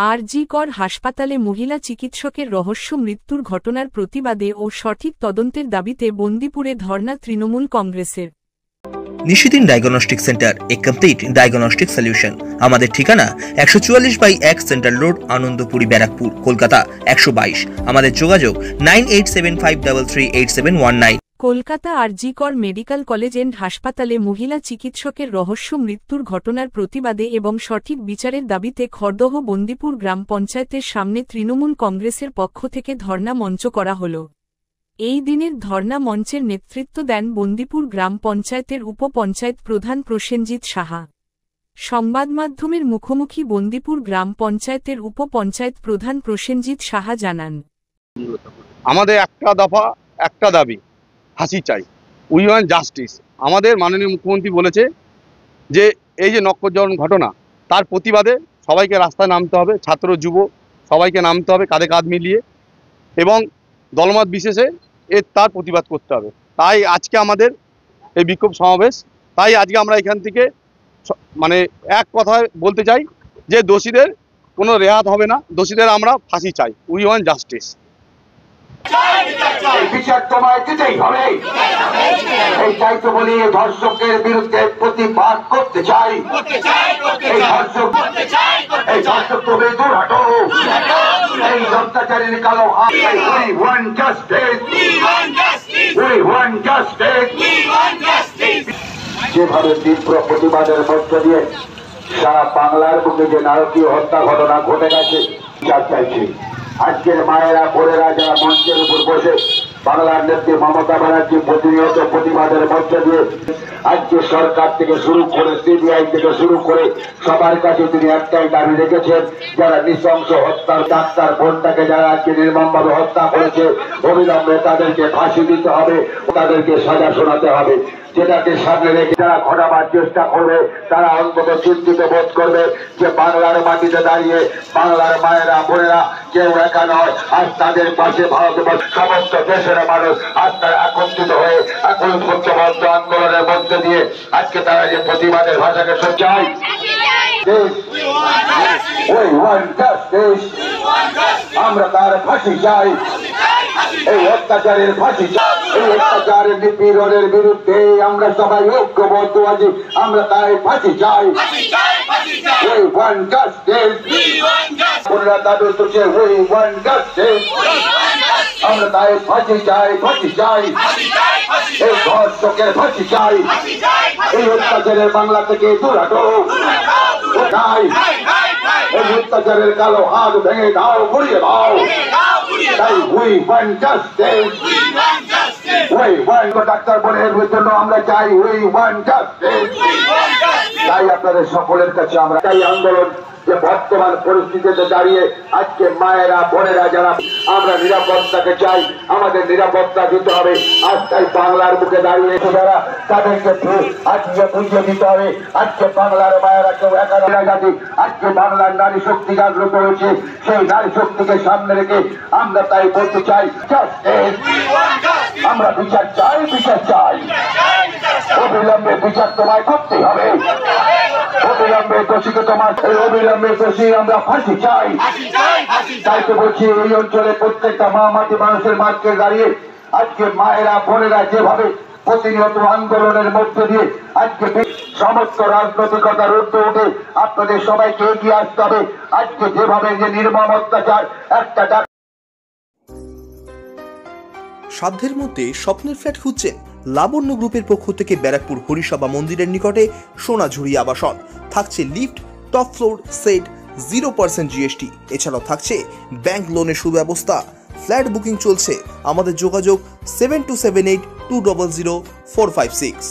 আর.জি. কর হাসপাতালে মহিলা চিকিৎসকের রহস্য মৃত্যুর ঘটনার প্রতিবাদে ও সঠিক তদন্তের দাবিতে বন্দিপুরে ধর্ণা তৃণমূল কংগ্রেসের। নিশিদিন ডায়াগনস্টিক সেন্টার, এ কমপ্লিট ডায়াগনস্টিক সলিউশন। আমাদের ঠিকানা 144/1 সেন্ট্রাল রোড, আনন্দপুরি, ব্যারাকপুর, কলকাতা 122। আমাদের যোগাযোগ 9875338719। কলকাতা আর.জি. কর মেডিকেল কলেজ এন্ড হাসপাতালে মহিলা চিকিৎসকের রহস্য মৃত্যুর ঘটনার প্রতিবাদে এবং সঠিক বিচারের দাবিতে খড়দহ বন্দিপুর গ্রাম পঞ্চায়েতের সামনে তৃণমূল কংগ্রেসের পক্ষ থেকে ধর্ণা মঞ্চ করা হল। এই দিনের ধর্ণা মঞ্চের নেতৃত্ব দেন বন্দিপুর গ্রাম পঞ্চায়েতের উপপঞ্চায়েত প্রধান প্রসেনজিৎ সাহা। সংবাদমাধ্যমের মুখোমুখি বন্দিপুর গ্রাম পঞ্চায়েতের উপপঞ্চায়েত প্রধান প্রসেনজিৎ সাহা জানান, আমাদের একটা দফা একটা দাবি, ফাঁসি চাই, উই ওয়ান্ট জাস্টিস। আমাদের মাননীয় মুখ্যমন্ত্রী বলেছে যে এই যে নক্করজনন ঘটনা, তার প্রতিবাদে সবাইকে রাস্তায় নামতে হবে, ছাত্র যুব সবাইকে নামতে হবে কাঁধে কাঁধ মিলিয়ে, এবং দলমত বিশেষে তার প্রতিবাদ করতে হবে। তাই আজকে আমাদের এই বিক্ষোভ সমাবেশ। তাই আজকে আমরা এখান থেকে মানে এক কথায় বলতে চাই যে দোষীদের কোনো রেহাত হবে না, দোষীদের আমরা ফাঁসি চাই, উই ওয়ান্ট জাস্টিস। বিচার তোমায় দিতেই হবে, এই চাইতো বলি ধর্ষকের বিরুদ্ধে প্রতিবাদ করতে চাই। এই ধর্ষক তুমি দূর হাঁটো, এই অত্যাচারের কালো হাত। We want justice, we want justice। যেভাবে তীব্র প্রতিবাদের মধ্য দিয়ে সারা বাংলার বুকে যে নারকীয় হত্যা ঘটনা ঘটে গেছে, বিচার চাইছি। আজকের মায়েরা বোনেরা যারা মঞ্চের উপর বসে বাংলার নেত্রী মমতা ব্যানার্জি প্রতিনিয়ত প্রতিবাদের মধ্য দিয়ে আজকে সরকার থেকে শুরু করে সিবিআই থেকে শুরু করে সবার কাছে তিনি একটাই দাবি রেখেছেন, যারা নৃশংস হত্যার ডাক্তার বোনটাকে যারা আজকে নির্মমভাবে হত্যা করেছে, অবিলম্বে তাদেরকে ফাঁসি দিতে হবে, তাদেরকে সাজা শোনাতে হবে। যেটাকে সামনে রেখে যারা ঘটাবার চেষ্টা করবে তারা অন্তত চিন্তিত বোধ করবে যে বাংলার মাটিতে দাঁড়িয়ে বাংলার মায়েরা বোনেরা কেউ একা নয়, আজ তাদের পাশে ভারতবর্ষ সমস্ত দেশের মানুষ আজ তারা একত্রিত হয়ে এখন সত্যবদ্ধ আন্দোলনের মধ্যে দিয়ে আজকে তারা যে প্রতিবাদের ভাষাকে চাই। আমরা তার ফাঁসি চাই, এই অত্যাচারের ফাঁসি চাই, এই অত্যাচারের নিপীড়নের বিরুদ্ধে আমরা সবাই ঐক্যবদ্ধ আছি, আমরা তাই ফাঁসি চাই। We want justice, ওরা দাবি করছে we want justice, আমরা তাই ফাঁসি চাই, ফাঁসি চাই, এই ধর্ষকের ফাঁসি চাই, এই অত্যাচারের বাংলা থেকে দূর হাঁটো চাই, এই অত্যাচারের কালো হাত ভেঙে দাও, গুড়িয়ে দাও। তাই we want justice, we want doctor বোনের জন্য আমরা চাই we want justice। তাই আপনাদের সকলের কাছে আমরা এই আন্দোলন যে বর্তমান পরিস্থিতিতে দাঁড়িয়ে আজকে মায়েরা বোনেরা যারা আমরা নিরাপত্তাকে চাই, আমাদের নিরাপত্তা দিতে হবে। আজ তাই বাংলার বুকে দাঁড়িয়ে যারা তাদেরকে আজকে বুঝিয়ে দিতে হবে আজকে বাংলার মায়েরা কেউ একা জাতি, আজকে বাংলার নারী শক্তি জাগ্রত হয়েছে, সেই নারী শক্তিকে সামনে রেখে আমরা তাই বলতে চাই আমরা বিচার চাই, বিচার চাই, অবিলম্বে বিচার তোমায় করতেই হবে, অবিলম্বে দোষীকে তোমার অবিলম্বে দোষী আমরা ফাঁসি চাই। তাই তো বলছি এই অঞ্চলে প্রত্যেকটা মা মাটি মানুষের মাঠকে দাঁড়িয়ে আজকে মায়েরা বোনেরা যেভাবে প্রতিনিয়ত আন্দোলনের মধ্যে দিয়ে আজকে সমস্ত রাজনৈতিকতার ঊর্ধ্বে উঠে আপনাদের সবাইকে এগিয়ে আসতে হবে। আজকে যেভাবে যে নির্মম অত্যাচার একটা সাধ্যের মধ্যে স্বপ্নের ফ্ল্যাট খুঁজছেন? লাবণ্য গ্রুপের পক্ষ থেকে ব্যারাকপুর হরিসভা মন্দিরের নিকটে সোনাঝুরি আবাসন থাকছে lift, top floor, set, 0% GST। এছাড়াও থাকছে ব্যাংক লোনের সুব্যবস্থা। ফ্ল্যাট বুকিং চলছে। আমাদের যোগাযোগ 7278200456।